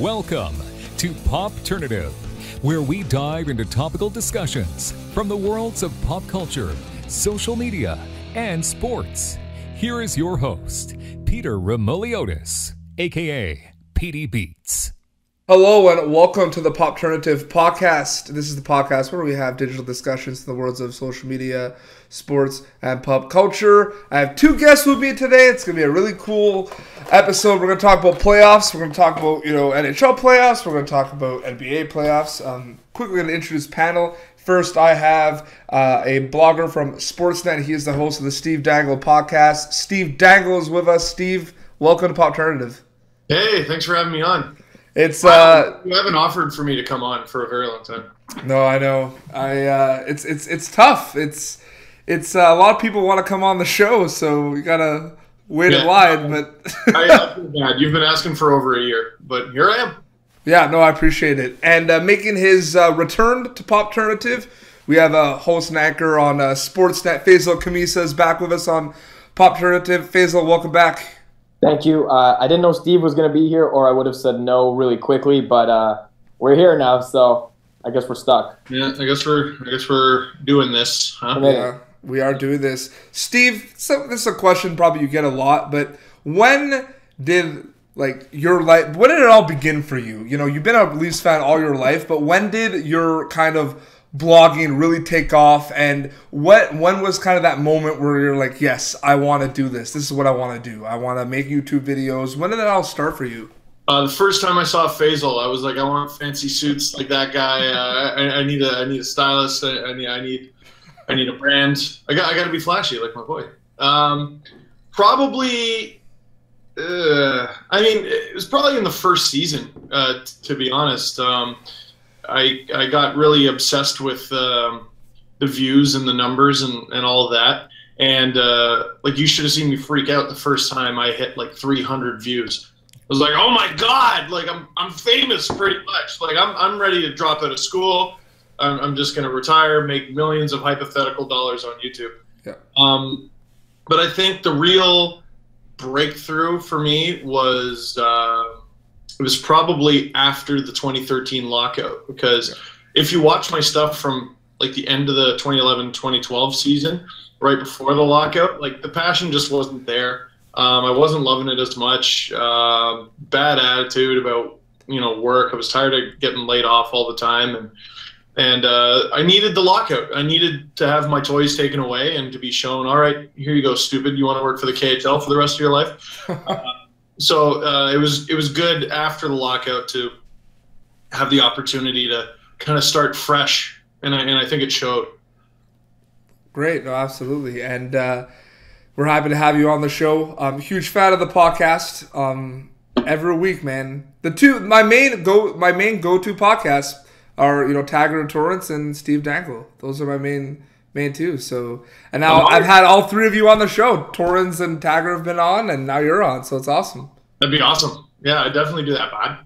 Welcome to Popternative, where we dive into topical discussions from the worlds of pop culture, social media, and sports. Here is your host, Peter Remoliotis, aka PD Beats. Hello and welcome to the Popternative podcast. This is the podcast where we have digital discussions in the worlds of social media, sports, and pop culture. I have two guests with me today. It's going to be a really cool episode. We're going to talk about playoffs. We're going to talk about, NHL playoffs. We're going to talk about NBA playoffs. Quickly going to introduce panel. First, I have a blogger from Sportsnet. He is the host of the Steve Dangle podcast. Steve Dangle is with us. Steve, welcome to Popternative. Hey, thanks for having me on. It's you haven't offered for me to come on for a very long time. No, I know. It's tough. It's a lot of people want to come on the show, so you gotta wait in line. But I feel bad. You've been asking for over a year, but here I am. Yeah, no, I appreciate it. And making his return to Popternative, we have a host and anchor on Sportsnet. Faizal Khamisa is back with us on Popternative. Faizal, welcome back. Thank you. I didn't know Steve was going to be here, or I would have said no really quickly. But we're here now, so I guess we're stuck. Yeah, I guess we're doing this, huh? Yeah, we are doing this. Steve, so this is a question probably you get a lot, but when did your life? When did it all begin for you? You know, you've been a Leafs fan all your life, but when did your kind of blogging really take off, and when was kind of that moment where you're like, yes, I want to do this. This is what I want to do. I want to make YouTube videos. When did it all start for you? The first time I saw Faizal, I was like, I want fancy suits like that guy. I need a stylist. I need a brand. I got to be flashy like my boy. Probably. It was probably in the first season. To be honest. I got really obsessed with the views and the numbers and all of that. And you should have seen me freak out the first time I hit 300 views. I was like, oh my God, I'm famous pretty much. I'm ready to drop out of school. I'm just going to retire, make millions of hypothetical dollars on YouTube. Yeah. But I think the real breakthrough for me was it was probably after the 2013 lockout, because if you watch my stuff from the end of the 2011-2012 season, right before the lockout, the passion just wasn't there. I wasn't loving it as much. Bad attitude about work. I was tired of getting laid off all the time, and I needed the lockout. I needed to have my toys taken away and to be shown, all right, here you go, stupid. You want to work for the KHL for the rest of your life? So it was good after the lockout to have the opportunity to kind of start fresh, and I think it showed. Great, no, absolutely, and we're happy to have you on the show. I'm a huge fan of the podcast. Every week, man. My main go-to podcasts are Tagger and Torrance and Steve Dangle. Those are my main two. So, and now I've had all three of you on the show. Torrance and Tagger have been on, and now you're on. So it's awesome. That'd be awesome. Yeah, I'd definitely do that, bud.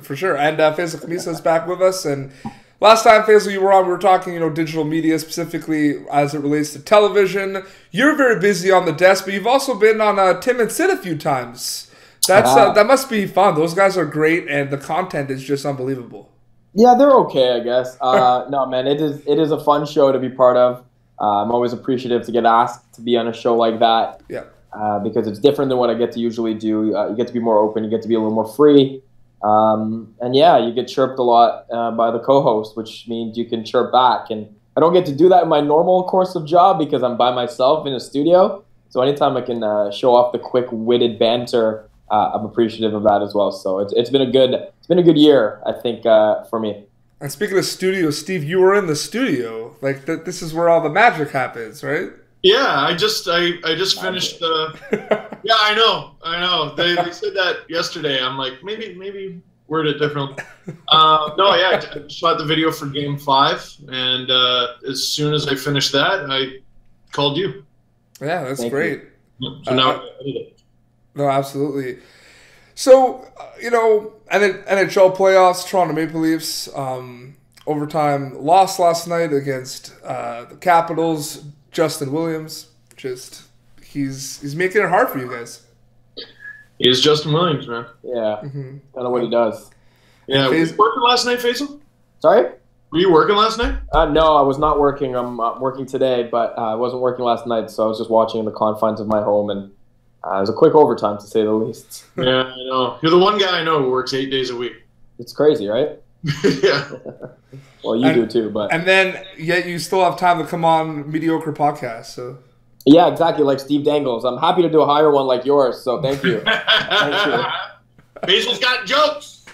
For sure. And Faizal Khamisa is back with us. And last time, Faizal, you were on, we were talking, digital media specifically as it relates to television. You're very busy on the desk, but you've also been on Tim and Sid a few times. That must be fun. Those guys are great, and the content is just unbelievable. Yeah, they're okay, I guess. No, man, it is a fun show to be part of. I'm always appreciative to get asked to be on a show like that. Yeah. Because it's different than what I get to usually do. You get to be more open. You get to be a little more free. And yeah, you get chirped a lot by the co-host, which means you can chirp back. And I don't get to do that in my normal course of job because I'm by myself in a studio. So anytime I can show off the quick-witted banter, I'm appreciative of that as well. So it's been a good year, I think, for me. And speaking of studio, Steve, you were in the studio. This is where all the magic happens, right? Yeah, I just finished the. Yeah, I know. They said that yesterday. I'm like, maybe word it differently. No, yeah, I shot the video for Game 5, and as soon as I finished that, I called you. Yeah, that's Thank great. You. So now I edit it. No, absolutely. So, NHL playoffs, Toronto Maple Leafs, overtime loss last night against the Capitals. Justin Williams, he's making it hard for you guys. He is Justin Williams, man. Yeah, kind of what he does. Yeah, were you working last night, Faisal? Sorry? Were you working last night? No, I was not working. I'm working today, but I wasn't working last night, so I was just watching in the confines of my home, and it was a quick overtime, to say the least. Yeah, I know. You're the one guy I know who works 8 days a week. It's crazy, right? Yeah. Well, you do too, but... And then, yet you still have time to come on mediocre podcasts, so... Yeah, exactly, like Steve Dangle's. I'm happy to do a higher one like yours, so thank you. Thank you. Basil's got jokes!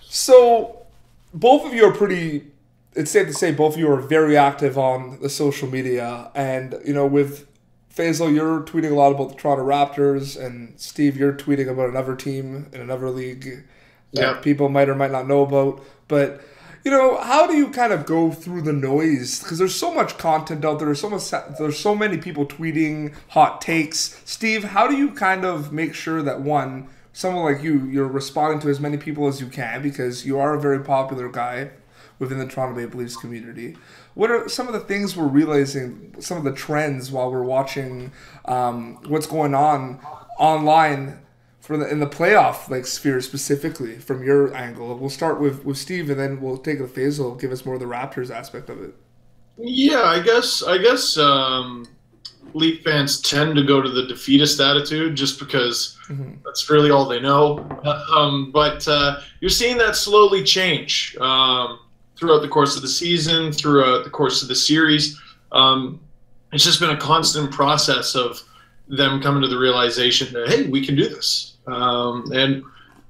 So, both of you are pretty... It's safe to say both of you are very active on the social media. And, with Faisal, you're tweeting a lot about the Toronto Raptors. And, Steve, you're tweeting about another team in another league that people might or might not know about. But... how do you kind of go through the noise? Because there's so much content out there. There's so many people tweeting hot takes. Steve, how do you kind of make sure that, one, someone like you're responding to as many people as you can, because you are a very popular guy within the Toronto Maple Leafs community? What are some of the things we're realizing, some of the trends while we're watching what's going on online in the playoff sphere specifically from your angle? We'll start with Steve, and then we'll take it to Faisal, give us more of the Raptors aspect of it. Yeah, I guess Leaf fans tend to go to the defeatist attitude just because that's really all they know. But you're seeing that slowly change throughout the course of the season, throughout the course of the series. It's just been a constant process of them coming to the realization that, hey, we can do this. And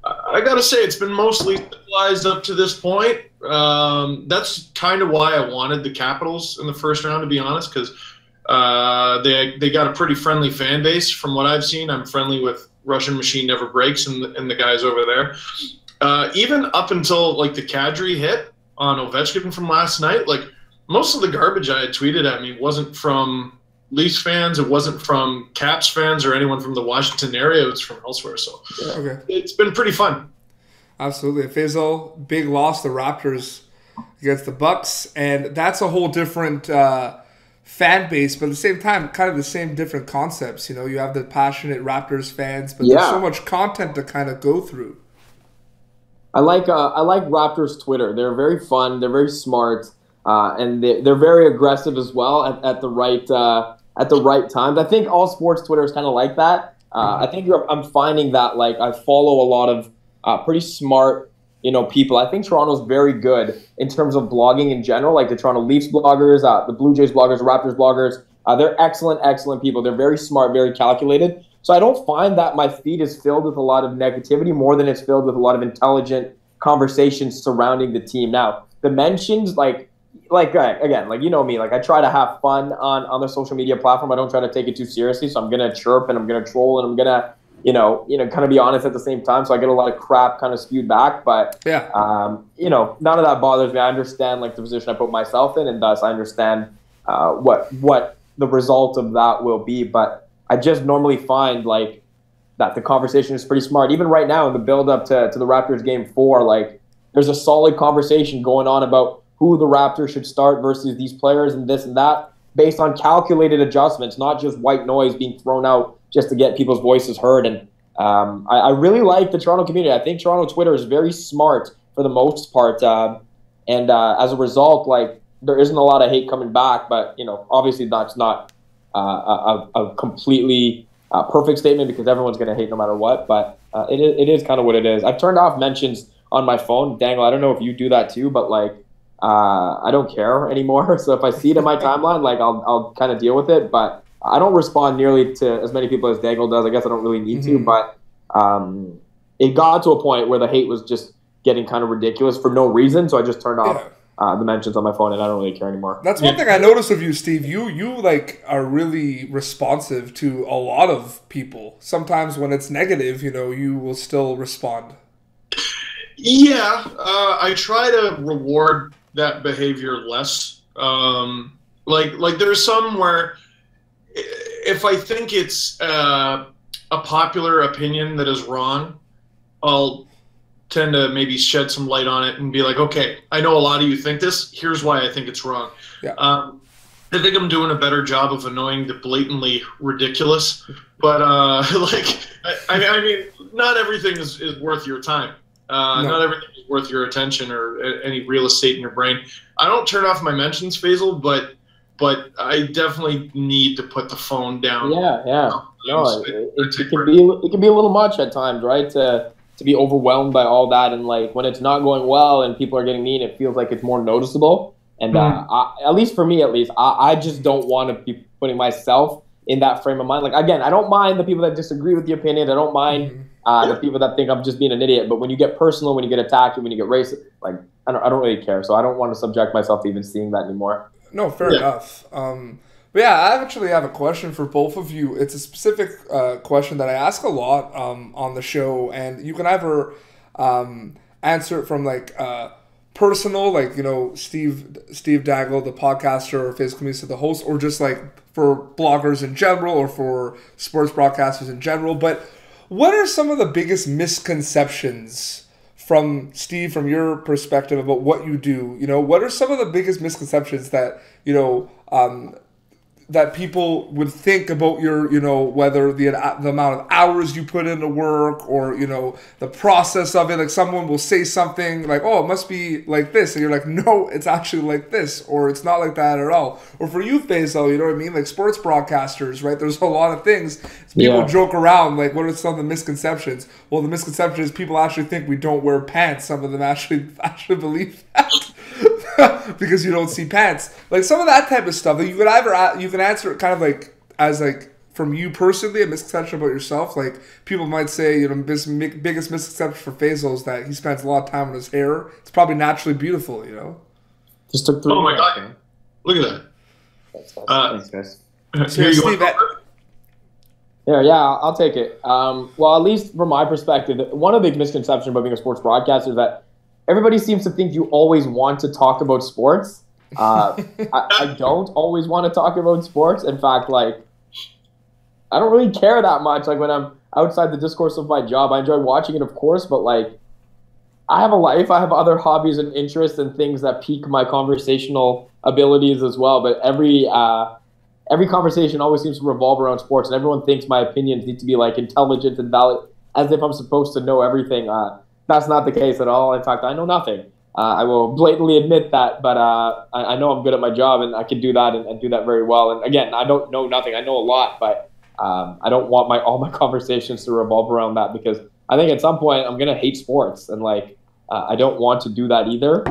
I got to say, it's been mostly civilized up to this point. That's kind of why I wanted the Capitals in the first round, to be honest, because they got a pretty friendly fan base from what I've seen. I'm friendly with Russian Machine Never Breaks and the guys over there. Even up until the Kadri hit on Ovechkin from last night, most of the garbage I had tweeted at me wasn't from Leafs fans, it wasn't from Caps fans or anyone from the Washington area. It was from elsewhere. So It's been pretty fun. Absolutely. Faisal, big loss, the Raptors against the Bucks, and that's a whole different fan base, but at the same time, kind of the same different concepts. You have the passionate Raptors fans, but there's so much content to kind of go through. I like Raptors Twitter. They're very fun. They're very smart. And they're very aggressive as well at the right times. I think all sports Twitter is kind of like that. I think I'm finding that I follow a lot of pretty smart people. I think Toronto's very good in terms of blogging in general, like the Toronto Leafs bloggers, the Blue Jays bloggers, Raptors bloggers. They're excellent people. They're very smart, very calculated. So I don't find that my feed is filled with a lot of negativity more than it's filled with a lot of intelligent conversations surrounding the team. Now, the mentions again, you know me, I try to have fun on the social media platform. I don't try to take it too seriously. So I'm going to chirp and I'm going to troll and I'm going to, kind of be honest at the same time. So I get a lot of crap kind of spewed back, but none of that bothers me. I understand the position I put myself in, and thus I understand what the result of that will be. But I just normally find that the conversation is pretty smart. Even right now in the build up to the Raptors game 4, there's a solid conversation going on about who the Raptors should start versus these players and this and that, based on calculated adjustments, not just white noise being thrown out just to get people's voices heard. And I really like the Toronto community. I think Toronto Twitter is very smart for the most part. And as a result, there isn't a lot of hate coming back. But, obviously that's not a completely perfect statement, because everyone's going to hate no matter what. But it is kind of what it is. I've turned off mentions on my phone. Dangle, I don't know if you do that too, but I don't care anymore. So if I see it in my timeline, I'll kind of deal with it. But I don't respond nearly to as many people as Dangle does. I guess I don't really need to. But it got to a point where the hate was just getting kind of ridiculous for no reason. So I just turned off the mentions on my phone, and I don't really care anymore. That's one thing I noticed of you, Steve. You are really responsive to a lot of people. Sometimes when it's negative, you will still respond. Yeah, I try to reward that behavior less. There's some where if I think it's a popular opinion that is wrong, I'll tend to maybe shed some light on it and be like, okay, I know a lot of you think this. Here's why I think it's wrong. Yeah. I think I'm doing a better job of annoying the blatantly ridiculous, but I mean, not everything is worth your time. No. Not everything is worth your attention or any real estate in your brain. I don't turn off my mentions, Faisal, but I definitely need to put the phone down. Yeah. No, it can be a little much at times, right? To be overwhelmed by all that, and like when it's not going well and people are getting mean, it feels like it's more noticeable. And at least for me, I just don't want to be putting myself in that frame of mind. Like, again, I don't mind the people that disagree with the opinion. I don't mind the people that think I'm just being an idiot. But when you get personal, when you get attacked, when you get racist, like, I don't really care. So I don't want to subject myself to even seeing that anymore. No, fair enough. But yeah, I actually have a question for both of you. It's a specific question that I ask a lot on the show, and you can either answer it from like personal, like, you know, Steve Dangle, the podcaster, or Faizal Khamisa, the host, or just like for bloggers in general or for sports broadcasters in general. But what are some of the biggest misconceptions from Steve, from your perspective about what you do? You know, what are some of the biggest misconceptions that, you know, that people would think about your, you know, whether the amount of hours you put into work, or, you know, the process of it? Like, someone will say something like, oh, it must be like this, and you're like, no, it's actually like this, or it's not like that at all. Or for you, Faisal, you know what I mean? Like, sports broadcasters, right? There's a lot of things. People joke around, like, what are some of the misconceptions? Well, the misconception is people actually think we don't wear pants. Some of them actually believe that. Because you don't see pants, like some of that type of stuff. Like, you can answer it kind of like as like from you personally, a misconception about yourself. Like, people might say, you know, biggest misconception for Faisal is that he spends a lot of time on his hair. It's probably naturally beautiful, you know. Just took 3 Oh my god! Man. Look at that. Thanks, guys. Here you go. Yeah, I'll take it. Well, at least from my perspective, one of the big misconceptions about being a sports broadcaster is that everybody seems to think you always want to talk about sports. I don't always want to talk about sports. In fact, like, I don't really care that much. Like, when I'm outside the discourse of my job, I enjoy watching it, of course, but like, I have a life. I have other hobbies and interests and things that pique my conversational abilities as well. But every conversation always seems to revolve around sports, and everyone thinks my opinions need to be like intelligent and valid, as if I'm supposed to know everything. That's not the case at all. In fact, I know nothing. I will blatantly admit that, but I know I'm good at my job, and I can do that and do that very well. And again, I don't know nothing. I know a lot, but I don't want all my conversations to revolve around that, because I think at some point I'm going to hate sports, and like I don't want to do that either.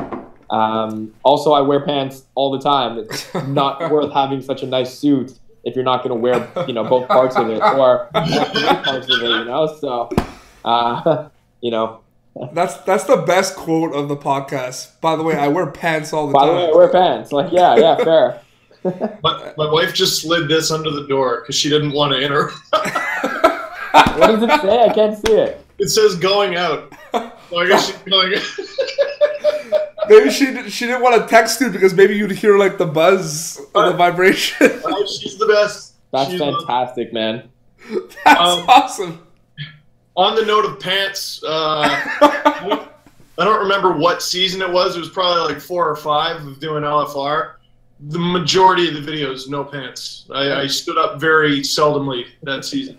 Also, I wear pants all the time. It's not worth having such a nice suit if you're not going to wear, you know, both parts of it, or both parts of it, you know. So, you know. That's the best quote of the podcast. By the way, I wear pants all the time. By the way, I wear pants. Like, yeah, fair. But my wife just slid this under the door because she didn't want to enter. What does it say? I can't see it. It says going out. So I guess she's going out. Maybe she didn't want to text you because maybe you'd hear like the buzz or the vibration. She's the best. That's fantastic, man. That's awesome. On the note of pants, I don't remember what season it was. It was probably like 4 or 5 of doing LFR. The majority of the videos, no pants. I stood up very seldomly that season.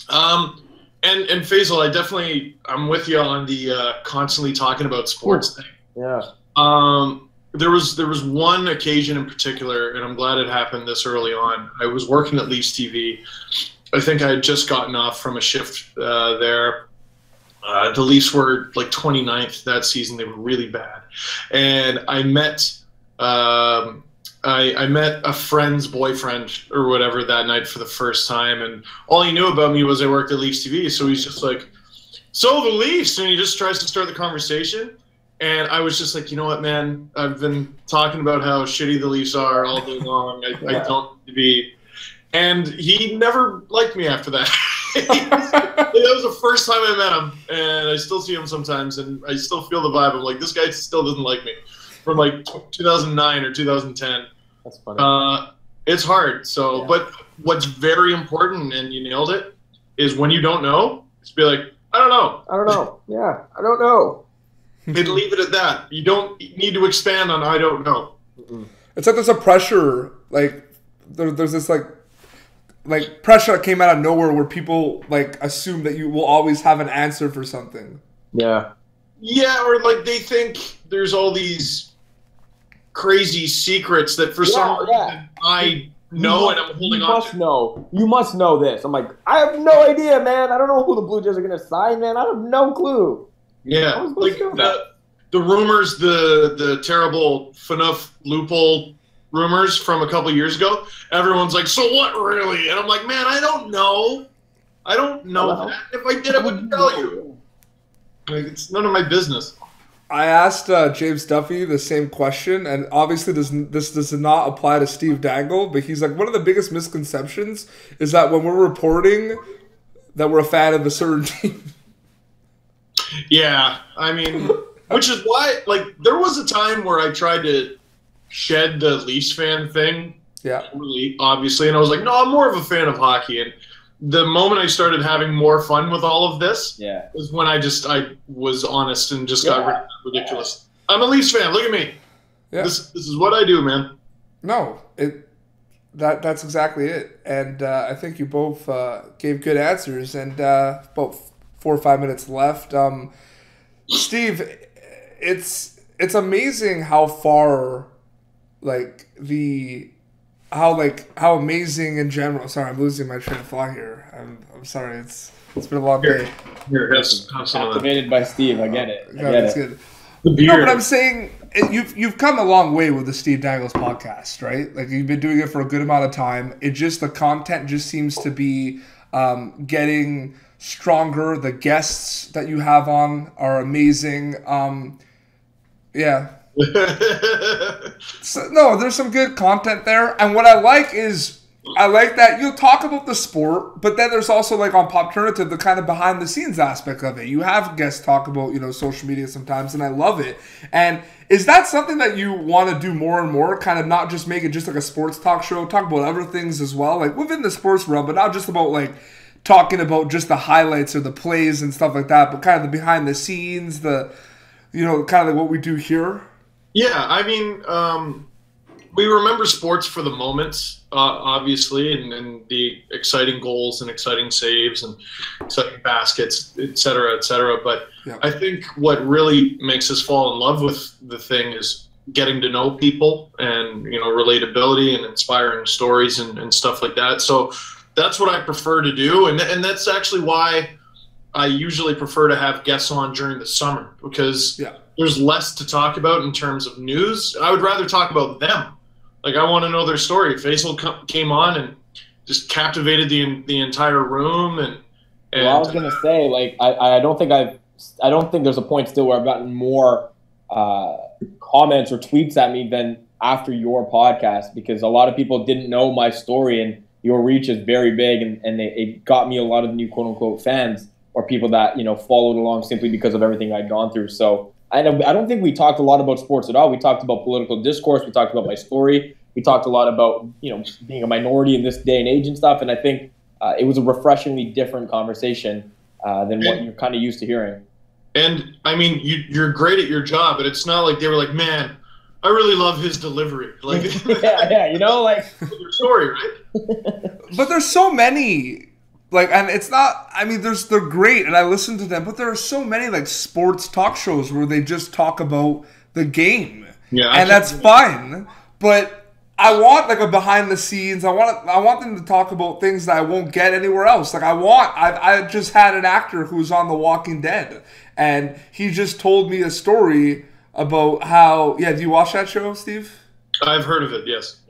And Faisal, I'm with you on the constantly talking about sports thing. Yeah. There was one occasion in particular, and I'm glad it happened this early on. I was working at Leafs TV. I think I had just gotten off from a shift there. The Leafs were like 29th that season. They were really bad. And I met a friend's boyfriend or whatever that night for the first time. And all he knew about me was I worked at Leafs TV. So he's just like, so the Leafs. And he just tries to start the conversation. And I was just like, you know what, man? I've been talking about how shitty the Leafs are all day long. I don't need to be... And he never liked me after that. That was the first time I met him, and I still see him sometimes, and I still feel the vibe. I'm like, this guy still doesn't like me from like 2009 or 2010. That's funny. It's hard. So, yeah. But what's very important, and you nailed it, is when you don't know, just be like, I don't know. I don't know. Yeah, I don't know. And leave it at that. You don't need to expand on I don't know. Mm-mm. It's like there's a pressure, like there's this like pressure that came out of nowhere where people like assume that you will always have an answer for something. Yeah. Yeah, or like they think there's all these crazy secrets that for some reason I know and I'm holding on to. You must know this. I'm like, I have no idea, man. I don't know who the Blue Jays are going to sign, man. I have no clue. Yeah, like the rumors, the terrible FNUF loophole rumors from a couple years ago. Everyone's like, so what really? And I'm like, man, I don't know. I don't know that. If I did, I wouldn't tell you. Like, it's none of my business. I asked James Duffy the same question, and obviously this does not apply to Steve Dangle, but he's like, one of the biggest misconceptions is that when we're reporting that we're a fan of a certain team. Yeah, I mean, which is why, like, there was a time where I tried to shed the Leafs fan thing. Yeah. Really, obviously, and I was like, no, I'm more of a fan of hockey. And the moment I started having more fun with all of this was when I was honest and just got ridiculous. I'm a Leafs fan. Look at me. Yeah. This is what I do, man. No, that's exactly it. And I think you both gave good answers. And about 4 or 5 minutes left. Steve, it's amazing how far how amazing in general. Sorry, I'm losing my train of thought here. I'm sorry. It's been a long day. Captivated by Steve. I get it. That's good. No, but I'm saying you've come a long way with the Steve Dangles podcast, right? Like you've been doing it for a good amount of time. The content just seems to be getting stronger. The guests that you have on are amazing. So, no, there's some good content there, and what I like that you'll talk about the sport, but then there's also like on Popternative the kind of behind the scenes aspect of it. You have guests talk about social media sometimes, and I love it. And is that something that you want to do more and more? Kind of not just make it just like a sports talk show, talk about other things as well, like within the sports realm, but not just about like talking about just the highlights or the plays and stuff like that, but kind of the behind the scenes, the kind of like what we do here. Yeah, I mean, we remember sports for the moments, obviously, and the exciting goals and exciting saves and exciting baskets, et cetera, et cetera. But I think what really makes us fall in love with the thing is getting to know people and, relatability and inspiring stories and stuff like that. So that's what I prefer to do. And that's actually why I usually prefer to have guests on during the summer, because there's less to talk about in terms of news. I would rather talk about them. Like, I want to know their story. Faizal came on and just captivated the entire room. And well, I was gonna say, like, I don't think there's a point still where I've gotten more comments or tweets at me than after your podcast, because a lot of people didn't know my story, and your reach is very big, and it got me a lot of new quote unquote fans, or people that followed along simply because of everything I'd gone through. So I don't think we talked a lot about sports at all. We talked about political discourse. We talked about my story. We talked a lot about being a minority in this day and age and stuff. And I think it was a refreshingly different conversation than what you're kind of used to hearing. And I mean, you're great at your job, but it's not like they were like, man, I really love his delivery. Like, like your story, right? But there's so many. Like, and it's not, I mean, they're great, and I listen to them, but there are so many, like, sports talk shows where they just talk about the game. Yeah. And that's fine, but I want, like, a behind the scenes. I want them to talk about things that I won't get anywhere else. Like, I just had an actor who's on The Walking Dead, and he just told me a story about how, do you watch that show, Steve? I've heard of it, yes.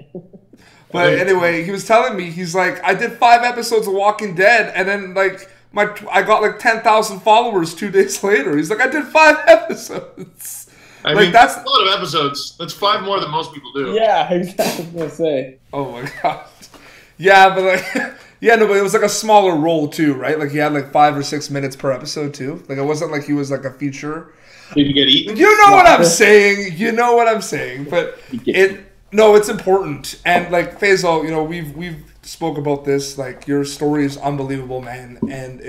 But anyway, he was telling me, he's like, I did 5 episodes of Walking Dead, and then like I got like 10,000 followers 2 days later. He's like, I did 5 episodes. I mean, that's a lot of episodes. That's 5 more than most people do. Yeah, exactly. I was gonna say. Oh my god. Yeah, but like, but it was like a smaller role too, right? Like he had like 5 or 6 minutes per episode too. Like it wasn't like he was like a feature. Did you get eaten? You know what I'm saying. You know what I'm saying. But No, it's important. And like Faizal, we've spoke about this. Like your story is unbelievable, man, and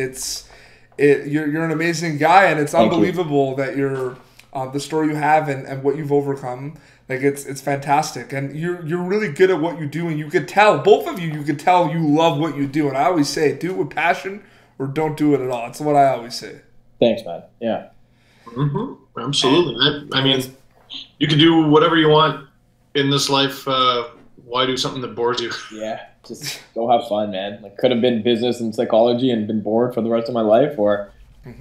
you're an amazing guy, and it's unbelievable that you're the story you have and what you've overcome. Like it's fantastic, and you're really good at what you do, and you could tell, both of you, you could tell you love what you do. And I always say, do it with passion or don't do it at all. That's what I always say. Thanks, man. Yeah. Mm-hmm. Absolutely. I mean, you can do whatever you want in this life. Why do something that bores you? Yeah, just go have fun, man. Like, could have been business and psychology and been bored for the rest of my life, or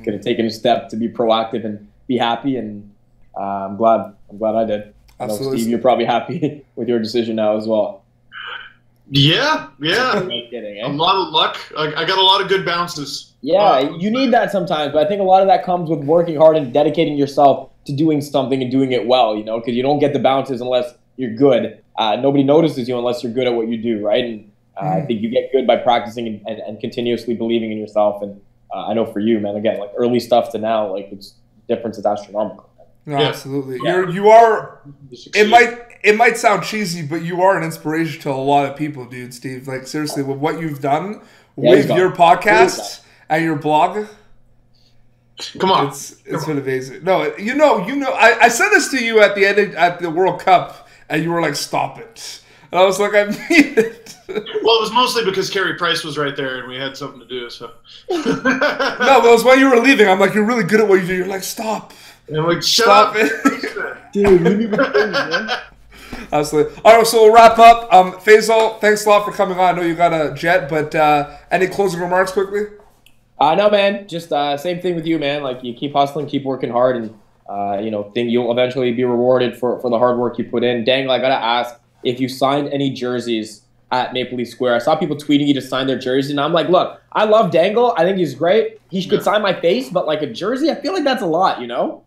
could have taken a step to be proactive and be happy. And I'm glad I did. I know, Steve, you're probably happy with your decision now as well. Yeah. No kidding, eh? A lot of luck. I got a lot of good bounces. Yeah, you need that sometimes, but I think a lot of that comes with working hard and dedicating yourself to doing something and doing it well, you know, because you don't get the bounces unless you're good. Nobody notices you unless you're good at what you do, right? And I think you get good by practicing and continuously believing in yourself. And I know for you, man, again, like early stuff to now, like the difference is astronomical. No, absolutely. You are. It might sound cheesy, but you are an inspiration to a lot of people, dude. Steve, like seriously, with what you've done with your podcast and your blog. Come on, it's been amazing. No, you know. I said this to you at the end at the World Cup, and you were like, "Stop it." And I was like, "I mean it." Well, it was mostly because Carey Price was right there, and we had something to do. So. No, but it was when you were leaving. I'm like, "You're really good at what you do." You're like, "Stop." And I'm like, Stop it. Dude, you didn't even think, man. Absolutely. All right, so we'll wrap up. Faizal, thanks a lot for coming on. I know you got a jet, but any closing remarks quickly? No, man. Just same thing with you, man. Like, you keep hustling, keep working hard, and think you'll eventually be rewarded for the hard work you put in. Dangle, I gotta ask if you signed any jerseys at Maple Leaf Square. I saw people tweeting you to sign their jersey, and I'm like, look, I love Dangle. I think he's great. He could sign my face, but like a jersey, I feel like that's a lot, you know?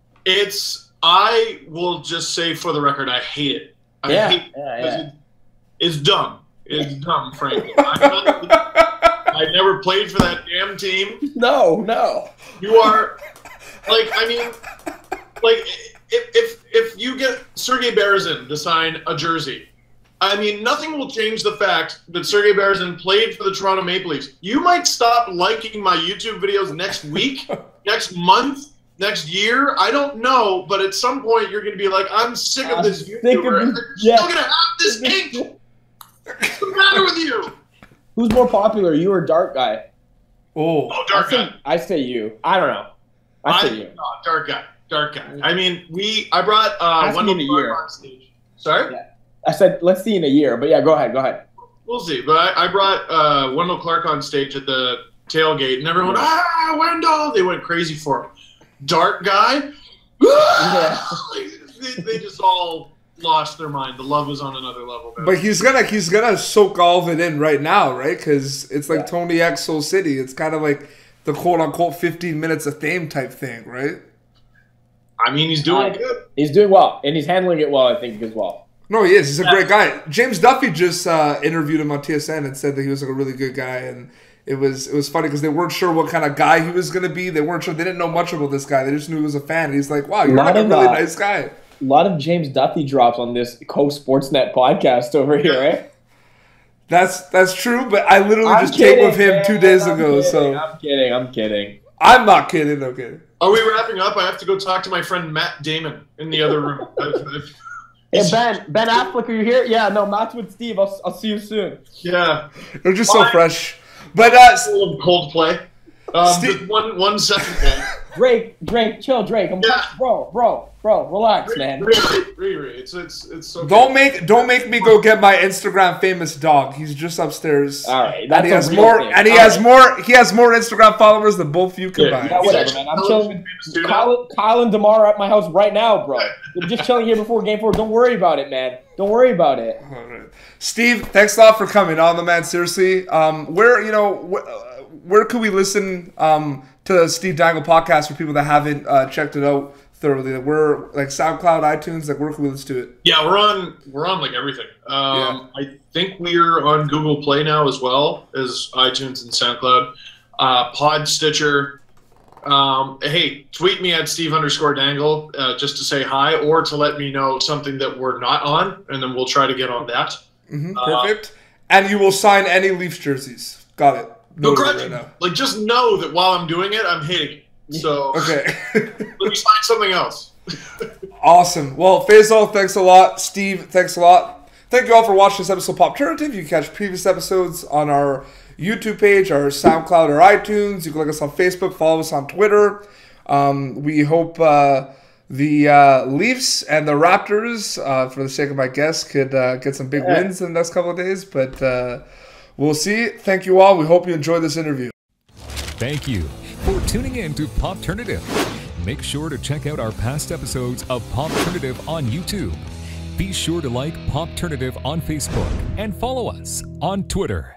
I will just say for the record, I hate it. I hate it. It's dumb. It's dumb, frankly. I never played for that damn team. No. You are, like, I mean, like, if you get Sergei Berezin to sign a jersey, I mean, nothing will change the fact that Sergei Berezin played for the Toronto Maple Leafs. You might stop liking my YouTube videos next week, next month, next year. I don't know, but at some point you're going to be like, I'm sick of this YouTuber. And you're still going to have this ink. What's the matter with you? Who's more popular, you or Dark Guy? Oh, Dark Guy. I say you. I don't know. I say you. No, Dark Guy. I mean, I brought Wendell Clark on stage. Sorry? Yeah. I said, let's see in a year. But yeah, go ahead. We'll see. But I brought Wendell Clark on stage at the tailgate, and everyone went, Wendell! They went crazy for him. Dark Guy? They just all lost their mind. The love was on another level. Man. But he's gonna soak all of it in right now, right? Because it's like Tony X Soul City. It's kind of like the quote unquote 15 minutes of fame type thing, right? I mean, he's doing good. He's doing well, and he's handling it well, I think, as well. No, he is. He's a great guy. James Duffy just interviewed him on TSN and said that he was like a really good guy, and it was funny because they weren't sure what kind of guy he was going to be. They weren't sure. They didn't know much about this guy. They just knew he was a fan. And he's like, wow, you're like a really nice guy. A lot of James Duffy drops on this Sportsnet podcast over here, right? That's true, but I literally just taped with him 2 days ago. So I'm kidding. I'm not kidding. I'm kidding. Are we wrapping up? I have to go talk to my friend Matt Damon in the other room. Hey, Ben Affleck, are you here? Yeah, no, Matt's with Steve. I'll see you soon. Yeah. They're just so fresh. But Coldplay. Steve, one second, man. Drake, chill, Drake. Bro, relax, man. Riri, it's so. Don't make me go get my Instagram famous dog. He's just upstairs. All right, that's he has more, thing. And he has more. He has more Instagram followers than both you combined. Yeah, whatever, man. I'm chilling with Kyle and Damar at my house right now, bro. We're just chilling here before Game 4. Don't worry about it, man. Don't worry about it. All right. Steve, thanks a lot for coming on, the man. Seriously, where could we listen to the Steve Dangle podcast for people that haven't checked it out thoroughly? Like, we're like SoundCloud, iTunes. Like, where can we listen to it? Yeah, we're on like everything. I think we're on Google Play now as well as iTunes and SoundCloud, Pod, Stitcher. Hey, tweet me at Steve_Dangle just to say hi or to let me know something that we're not on, and then we'll try to get on that. Perfect. And you will sign any Leafs jerseys. Got it. No grudging. Right, like, just know that while I'm doing it, I'm hitting it. So, okay. let me sign something else. Awesome. Well, Faizal, thanks a lot. Steve, thanks a lot. Thank you all for watching this episode of Pop Alternative. You can catch previous episodes on our YouTube page, our SoundCloud, or iTunes. You can like us on Facebook, follow us on Twitter. We hope the Leafs and the Raptors, for the sake of my guests, could get some big wins in the next couple of days. But we'll see. Thank you all. We hope you enjoyed this interview. Thank you for tuning in to Pop Alternative. Make sure to check out our past episodes of Pop Alternative on YouTube. Be sure to like Pop Alternative on Facebook and follow us on Twitter.